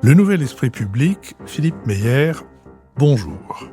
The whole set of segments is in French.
Le Nouvel Esprit Public, Philippe Meyer, bonjour.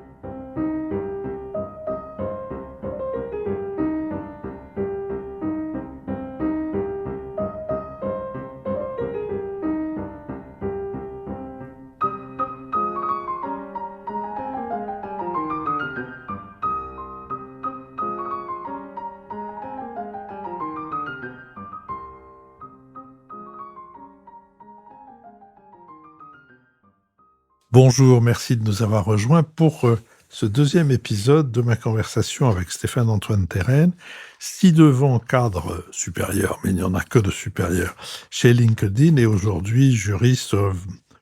Bonjour, merci de nous avoir rejoints pour ce deuxième épisode de ma conversation avec Stéphane-Antoine Terrenne, ci-devant cadre supérieur, mais il n'y en a que de supérieur, chez LinkedIn et aujourd'hui juriste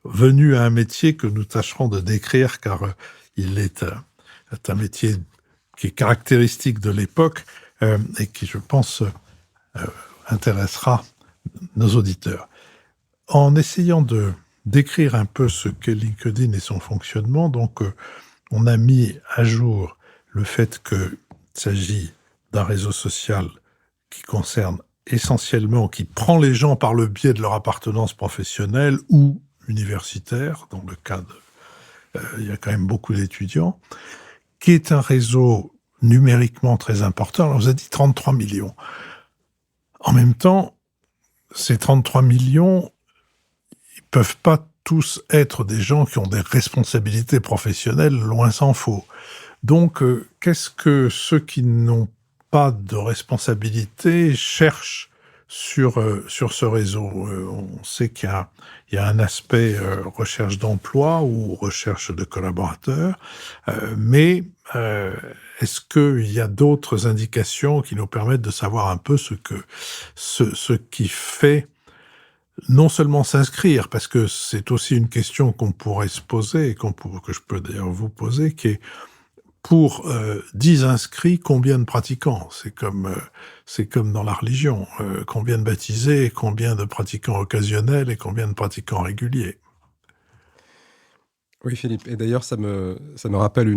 venu à un métier que nous tâcherons de décrire car il est un métier qui est caractéristique de l'époque et qui, je pense, intéressera nos auditeurs. En essayant de décrire un peu ce qu'est LinkedIn et son fonctionnement, donc on a mis à jour le fait qu'il s'agit d'un réseau social qui concerne essentiellement, qui prend les gens par le biais de leur appartenance professionnelle ou universitaire, dans le cas il y a quand même beaucoup d'étudiants, qui est un réseau numériquement très important. Alors, on vous a dit 33 millions. En même temps, ces 33 millions, ils peuvent pas tous être des gens qui ont des responsabilités professionnelles, loin s'en faut. Donc, qu'est-ce que ceux qui n'ont pas de responsabilité cherchent sur ce réseau? On sait qu'il y a un aspect recherche d'emploi ou recherche de collaborateurs, mais est-ce qu'il y a d'autres indications qui nous permettent de savoir un peu ce qui fait non seulement s'inscrire, parce que c'est aussi une question qu'on pourrait se poser, et que je peux d'ailleurs vous poser, qui est pour 10 inscrits, combien de pratiquants? C'est comme dans la religion, combien de baptisés, combien de pratiquants occasionnels et combien de pratiquants réguliers? Oui, Philippe. Et d'ailleurs, ça me rappelle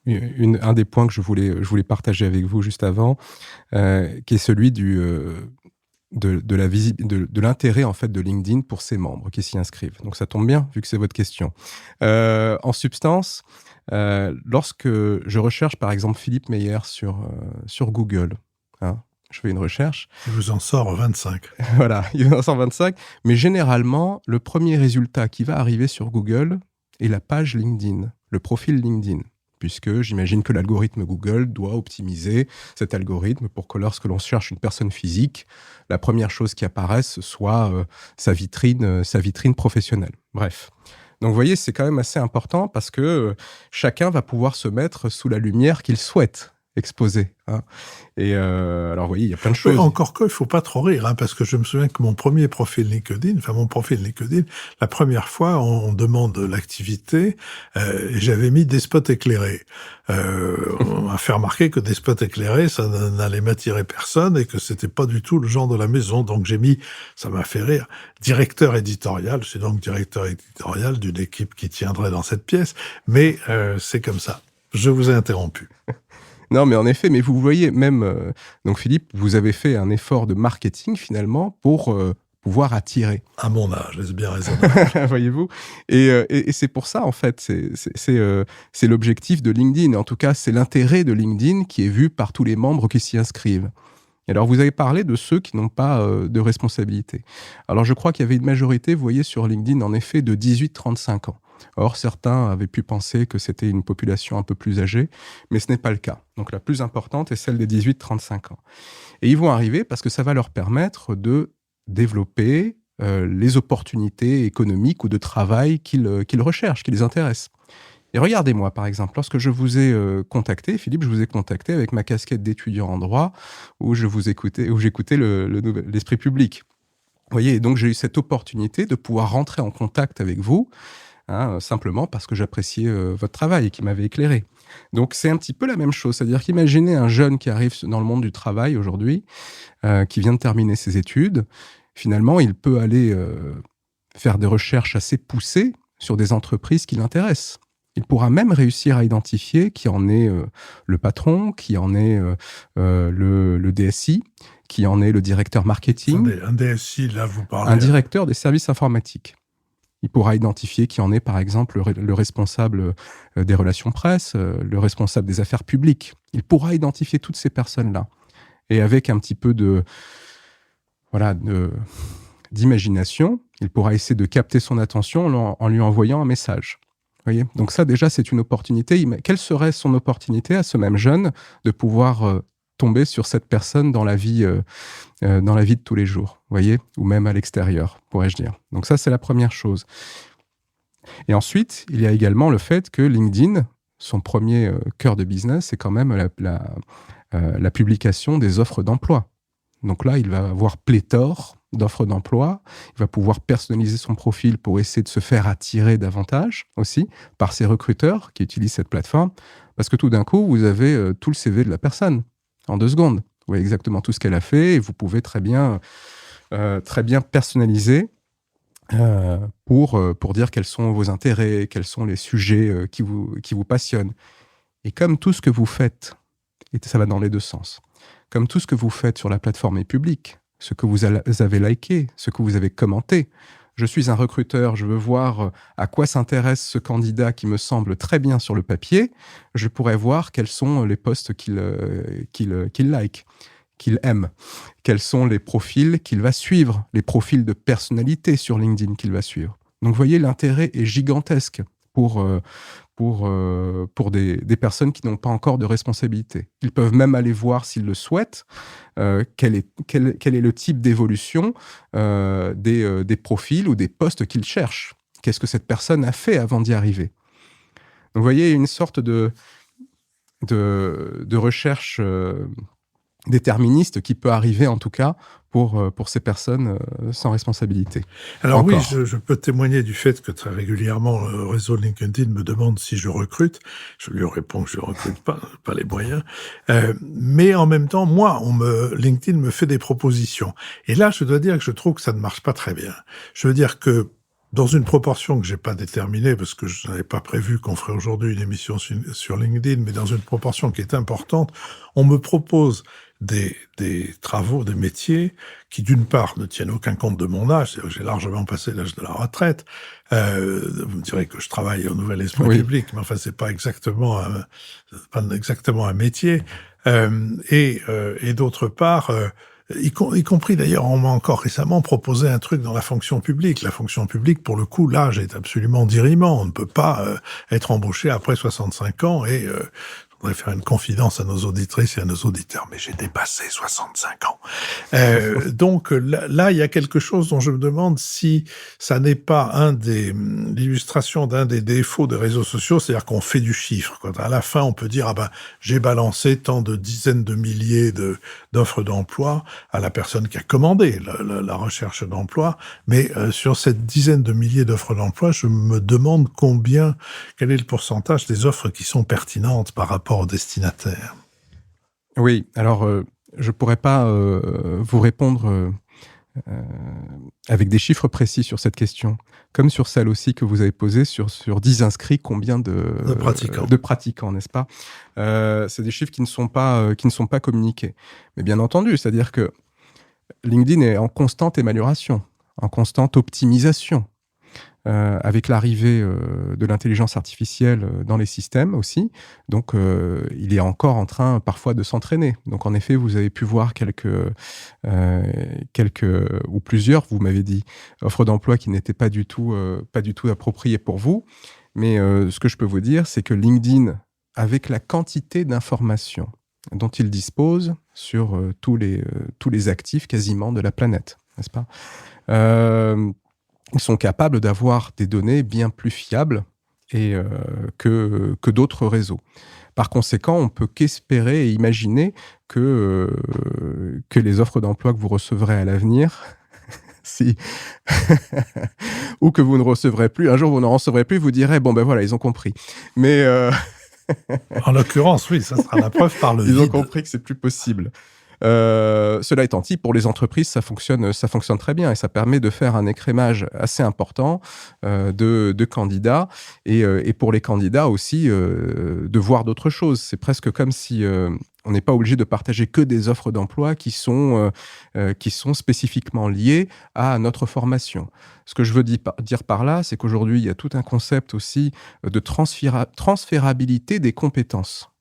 un des points que je voulais partager avec vous juste avant, qui est celui de l'intérêt en fait de LinkedIn pour ses membres qui s'y inscrivent. Donc ça tombe bien vu que c'est votre question. En substance, lorsque je recherche par exemple Philippe Meyer sur Google, hein, je fais une recherche. Il vous en sort 25. Voilà, il en sort 25. Mais généralement, le premier résultat qui va arriver sur Google est la page LinkedIn, le profil LinkedIn. Puisque j'imagine que l'algorithme Google doit optimiser cet algorithme pour que lorsque l'on cherche une personne physique, la première chose qui apparaisse soit sa vitrine professionnelle. Bref. Donc vous voyez, c'est quand même assez important parce que chacun va pouvoir se mettre sous la lumière qu'il souhaite exposer. Hein. Et alors vous voyez, il y a plein de choses. Oui, encore que, il faut pas trop rire, hein, parce que je me souviens que mon profil LinkedIn, la première fois, on demande l'activité, et j'avais mis des spots éclairés. On m'a fait remarquer que des spots éclairés, ça n'allait m'attirer personne et que c'était pas du tout le genre de la maison. Donc j'ai mis, ça m'a fait rire, directeur éditorial. Je suis donc directeur éditorial d'une équipe qui tiendrait dans cette pièce, mais c'est comme ça. Je vous ai interrompu. Non, mais en effet, mais vous voyez, même, donc Philippe, vous avez fait un effort de marketing finalement pour pouvoir attirer. À mon âge, est-ce bien raisonnable? Voyez-vous, et c'est pour ça en fait, c'est l'objectif de LinkedIn. En tout cas, c'est l'intérêt de LinkedIn qui est vu par tous les membres qui s'y inscrivent. Et alors, vous avez parlé de ceux qui n'ont pas de responsabilité. Alors, je crois qu'il y avait une majorité, vous voyez, sur LinkedIn, en effet, de 18-35 ans. Or, certains avaient pu penser que c'était une population un peu plus âgée, mais ce n'est pas le cas. Donc, la plus importante est celle des 18-35 ans. Et ils vont arriver parce que ça va leur permettre de développer les opportunités économiques ou de travail qu'ils recherchent, qui les intéressent. Et regardez-moi, par exemple, lorsque je vous ai contacté, Philippe, je vous ai contacté avec ma casquette d'étudiant en droit, où j'écoutais l'esprit public. Vous voyez, et donc j'ai eu cette opportunité de pouvoir rentrer en contact avec vous, hein, simplement parce que j'appréciais votre travail et qui m'avait éclairé. Donc c'est un petit peu la même chose, c'est-à-dire qu'imaginez un jeune qui arrive dans le monde du travail aujourd'hui, qui vient de terminer ses études, finalement il peut aller faire des recherches assez poussées sur des entreprises qui l'intéressent. Il pourra même réussir à identifier qui en est le patron, qui en est le DSI, qui en est le directeur marketing. Attendez, un DSI, là, vous parlez... Un directeur des services informatiques. Il pourra identifier qui en est, par exemple, le responsable des relations presse, le responsable des affaires publiques. Il pourra identifier toutes ces personnes-là. Et avec un petit peu d'imagination, il pourra essayer de capter son attention en lui envoyant un message. Voyez, donc ça, déjà, c'est une opportunité. Quelle serait son opportunité à ce même jeune de pouvoir tomber sur cette personne dans la vie de tous les jours, voyez, ou même à l'extérieur, pourrais-je dire. Donc ça, c'est la première chose. Et ensuite, il y a également le fait que LinkedIn, son premier cœur de business, c'est quand même la publication des offres d'emploi. Donc là, il va avoir pléthore d'offres d'emploi. Il va pouvoir personnaliser son profil pour essayer de se faire attirer davantage aussi par ces recruteurs qui utilisent cette plateforme. Parce que tout d'un coup, vous avez tout le CV de la personne en 2 secondes. Vous voyez exactement tout ce qu'elle a fait et vous pouvez très bien personnaliser pour dire quels sont vos intérêts, quels sont les sujets qui vous passionnent. Et comme tout ce que vous faites, et ça va dans les 2 sens, comme tout ce que vous faites sur la plateforme est public, ce que vous avez liké, ce que vous avez commenté. Je suis un recruteur, je veux voir à quoi s'intéresse ce candidat qui me semble très bien sur le papier. Je pourrais voir quels sont les posts qu'il like, qu'il aime, quels sont les profils qu'il va suivre, les profils de personnalité sur LinkedIn qu'il va suivre. Donc vous voyez, l'intérêt est gigantesque pour des personnes qui n'ont pas encore de responsabilité. Ils peuvent même aller voir, s'ils le souhaitent, quel est le type d'évolution des profils ou des postes qu'ils cherchent. Qu'est-ce que cette personne a fait avant d'y arriver? Donc vous voyez, une sorte de recherche déterministe qui peut arriver, en tout cas, pour ces personnes sans responsabilité. Alors encore. oui, je peux témoigner du fait que très régulièrement, le réseau LinkedIn me demande si je recrute. Je lui réponds que je ne recrute pas les moyens. Mais en même temps, moi, LinkedIn me fait des propositions. Et là, je dois dire que je trouve que ça ne marche pas très bien. Je veux dire que dans une proportion que j'ai pas déterminée, parce que je n'avais pas prévu qu'on ferait aujourd'hui une émission sur LinkedIn, mais dans une proportion qui est importante, on me propose des travaux, des métiers qui, d'une part, ne tiennent aucun compte de mon âge. C'est-à-dire que j'ai largement passé l'âge de la retraite. Vous me direz que je travaille au Nouvel Esprit Public, mais enfin, c'est pas exactement un métier. Et d'autre part, y compris d'ailleurs, on m'a encore récemment proposé un truc dans la fonction publique. La fonction publique, pour le coup, l'âge est absolument dirimant. On ne peut pas être embauché après 65 ans et je voudrais faire une confidence à nos auditrices et à nos auditeurs, mais j'ai dépassé 65 ans. Donc là, il y a quelque chose dont je me demande si ça n'est pas l'illustration d'un des défauts des réseaux sociaux, c'est-à-dire qu'on fait du chiffre. Quand à la fin, on peut dire, j'ai balancé tant de dizaines de milliers d'offres d'emploi à la personne qui a commandé la recherche d'emploi, mais sur cette dizaine de milliers d'offres d'emploi, je me demande quel est le pourcentage des offres qui sont pertinentes par rapport au destinataire. Oui, alors je pourrais pas vous répondre avec des chiffres précis sur cette question, comme sur celle aussi que vous avez posée sur 10 inscrits, combien de pratiquants, n'est-ce pas? C'est des chiffres qui ne sont pas communiqués. Mais bien entendu, c'est-à-dire que LinkedIn est en constante amélioration, en constante optimisation. Avec l'arrivée de l'intelligence artificielle dans les systèmes aussi. Donc, il est encore en train parfois de s'entraîner. Donc, en effet, vous avez pu voir quelques ou plusieurs, vous m'avez dit, offres d'emploi qui n'étaient pas du tout appropriées pour vous. Mais ce que je peux vous dire, c'est que LinkedIn, avec la quantité d'informations dont il dispose sur tous les actifs quasiment de la planète, n'est-ce pas? Ils sont capables d'avoir des données bien plus fiables que d'autres réseaux. Par conséquent, on peut qu'espérer et imaginer que les offres d'emploi que vous recevrez à l'avenir, ou que vous ne recevrez plus, un jour vous n'en recevrez plus, vous direz, bon ben voilà, ils ont compris. Mais en l'occurrence, oui, ça sera la preuve par le vide. Ils ont compris que c'est plus possible. Cela étant dit, pour les entreprises, ça fonctionne très bien et ça permet de faire un écrémage assez important de candidats et pour les candidats aussi de voir d'autres choses. C'est presque comme si on n'est pas obligé de partager que des offres d'emploi qui sont spécifiquement liées à notre formation. Ce que je veux dire par là, c'est qu'aujourd'hui, il y a tout un concept aussi de transférabilité des compétences.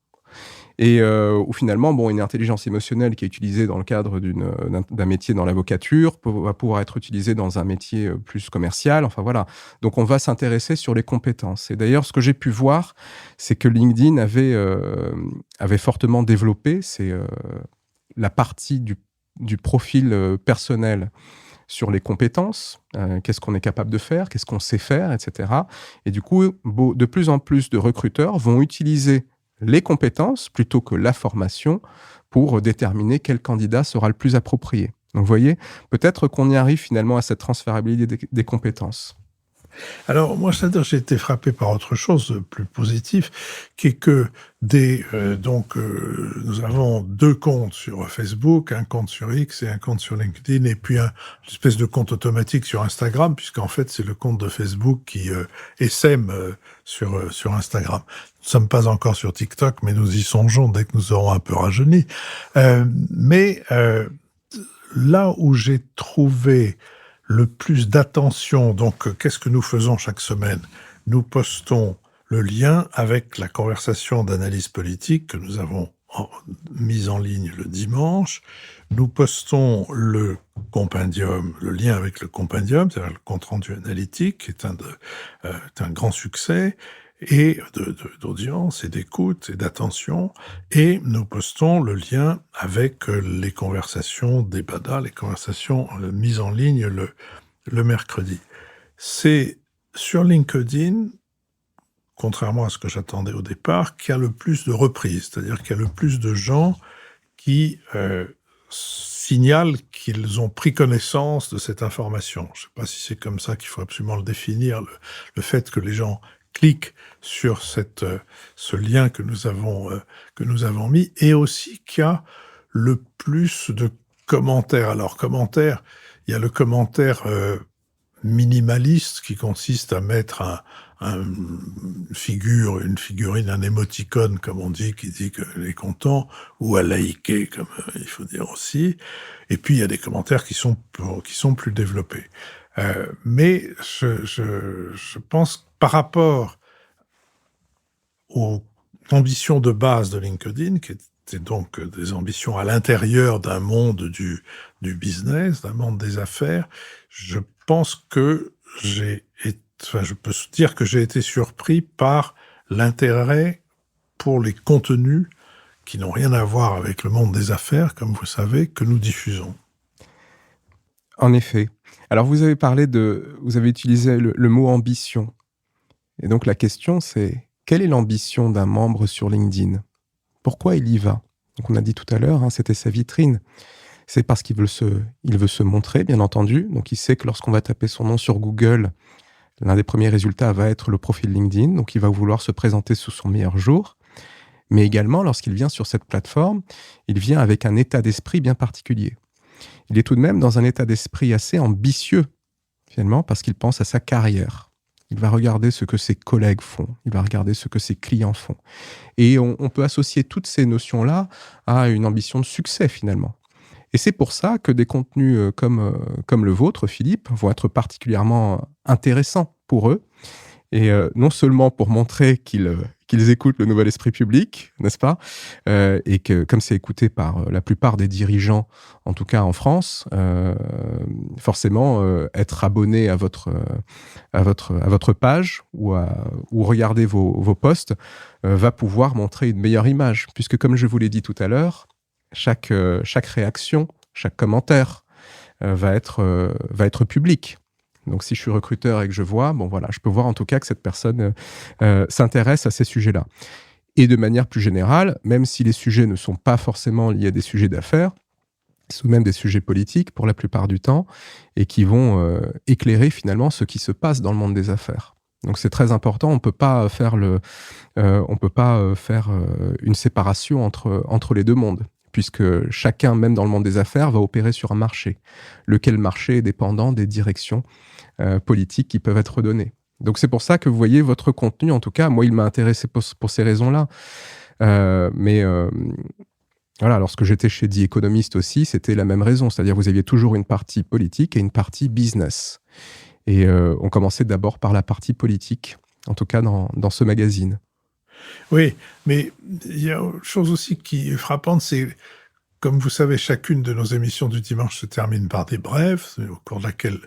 Et où finalement, une intelligence émotionnelle qui est utilisée dans le cadre d'un métier dans l'avocature va pouvoir être utilisée dans un métier plus commercial. Enfin voilà. Donc on va s'intéresser sur les compétences. Et d'ailleurs, ce que j'ai pu voir, c'est que LinkedIn avait fortement développé la partie du profil personnel sur les compétences, qu'est-ce qu'on est capable de faire, qu'est-ce qu'on sait faire, etc. Et du coup, de plus en plus de recruteurs vont utiliser les compétences plutôt que la formation pour déterminer quel candidat sera le plus approprié. Donc vous voyez, peut-être qu'on y arrive finalement à cette transférabilité des compétences. Alors, moi, c'est-à-dire, j'ai été frappé par autre chose de plus positif, qui est que nous avons 2 comptes sur Facebook, un compte sur X et un compte sur LinkedIn, et puis une espèce de compte automatique sur Instagram, puisqu'en fait, c'est le compte de Facebook qui essaime sur Instagram. Nous ne sommes pas encore sur TikTok, mais nous y songeons dès que nous aurons un peu rajeuni. Là où j'ai trouvé le plus d'attention, donc qu'est-ce que nous faisons chaque semaine? Nous postons le lien avec la conversation d'analyse politique que nous avons mise en ligne le dimanche. Nous postons le compendium, le lien avec le compendium, c'est-à-dire le compte-rendu analytique, qui est un grand succès, et d'audience et d'écoute et d'attention, et nous postons le lien avec les conversations d'Ebada, les conversations mises en ligne le mercredi. C'est sur LinkedIn, contrairement à ce que j'attendais au départ, qu'il y a le plus de reprises, c'est-à-dire qu'il y a le plus de gens qui signalent qu'ils ont pris connaissance de cette information. Je ne sais pas si c'est comme ça qu'il faut absolument le définir, le fait que les gens cliquent sur ce lien que nous avons mis, et aussi qu'il y a le plus de commentaires. Alors, commentaires, il y a le commentaire minimaliste qui consiste à mettre une figurine, un émoticône, comme on dit, qui dit qu'elle est content, ou à liker, comme il faut dire aussi. Et puis, il y a des commentaires qui sont plus développés. Mais je pense que par rapport aux ambitions de base de LinkedIn, qui étaient donc des ambitions à l'intérieur d'un monde du business, d'un monde des affaires, je pense que je peux dire que j'ai été surpris par l'intérêt pour les contenus qui n'ont rien à voir avec le monde des affaires, comme vous savez, que nous diffusons. En effet. Alors, vous avez utilisé le mot ambition. Et donc, la question, c'est quelle est l'ambition d'un membre sur LinkedIn? Pourquoi il y va? Donc, on a dit tout à l'heure, c'était sa vitrine. C'est parce qu'il veut se montrer, bien entendu. Donc, il sait que lorsqu'on va taper son nom sur Google, l'un des premiers résultats va être le profil LinkedIn. Donc, il va vouloir se présenter sous son meilleur jour. Mais également, lorsqu'il vient sur cette plateforme, il vient avec un état d'esprit bien particulier. Il est tout de même dans un état d'esprit assez ambitieux, finalement, parce qu'il pense à sa carrière. Il va regarder ce que ses collègues font, il va regarder ce que ses clients font. Et on peut associer toutes ces notions-là à une ambition de succès, finalement. Et c'est pour ça que des contenus comme le vôtre, Philippe, vont être particulièrement intéressants pour eux. Et non seulement pour montrer qu'ils écoutent le nouvel esprit public, n'est-ce pas? Et que, comme c'est écouté par la plupart des dirigeants, en tout cas en France, forcément, être abonné à votre page ou regarder vos posts va pouvoir montrer une meilleure image. Puisque, comme je vous l'ai dit tout à l'heure, chaque réaction, chaque commentaire va être public. Donc, si je suis recruteur et que je vois, je peux voir en tout cas que cette personne s'intéresse à ces sujets-là. Et de manière plus générale, même si les sujets ne sont pas forcément liés à des sujets d'affaires, ce sont même des sujets politiques pour la plupart du temps, et qui vont éclairer finalement ce qui se passe dans le monde des affaires. Donc, c'est très important. On peut pas faire une séparation entre les deux mondes. puisque chacun, même dans le monde des affaires, va opérer sur un marché, lequel marché est dépendant des directions politiques qui peuvent être données. Donc c'est pour ça que vous voyez votre contenu, en tout cas, moi il m'a intéressé pour ces raisons-là. Voilà, lorsque j'étais chez The Economist aussi, c'était la même raison, c'est-à-dire vous aviez toujours une partie politique et une partie business. Et on commençait d'abord par la partie politique, en tout cas dans ce magazine. Oui, mais il y a autre chose aussi qui est frappante, c'est, comme vous savez, chacune de nos émissions du dimanche se termine par des brèves, au cours de laquelle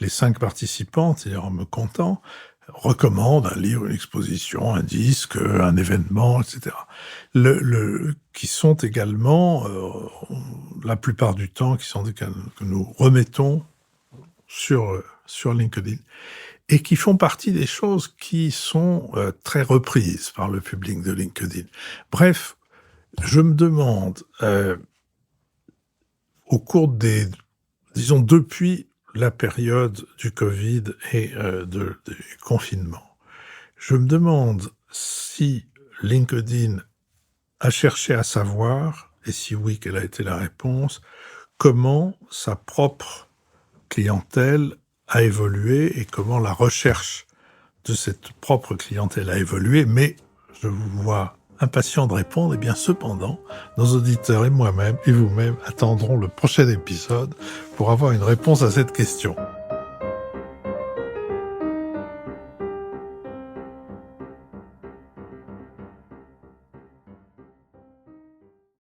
les 5 participants, c'est-à-dire en me comptant, recommandent un livre, une exposition, un disque, un événement, etc. Qui sont également, la plupart du temps, que nous remettons sur LinkedIn, et qui font partie des choses qui sont très reprises par le public de LinkedIn. Bref, je me demande, au cours disons depuis la période du Covid et du confinement, je me demande si LinkedIn a cherché à savoir, et si oui, quelle a été la réponse, comment sa propre clientèle a évolué et comment la recherche de cette propre clientèle a évolué, mais je vous vois impatient de répondre. Eh bien, cependant, nos auditeurs et moi-même et vous-même attendrons le prochain épisode pour avoir une réponse à cette question.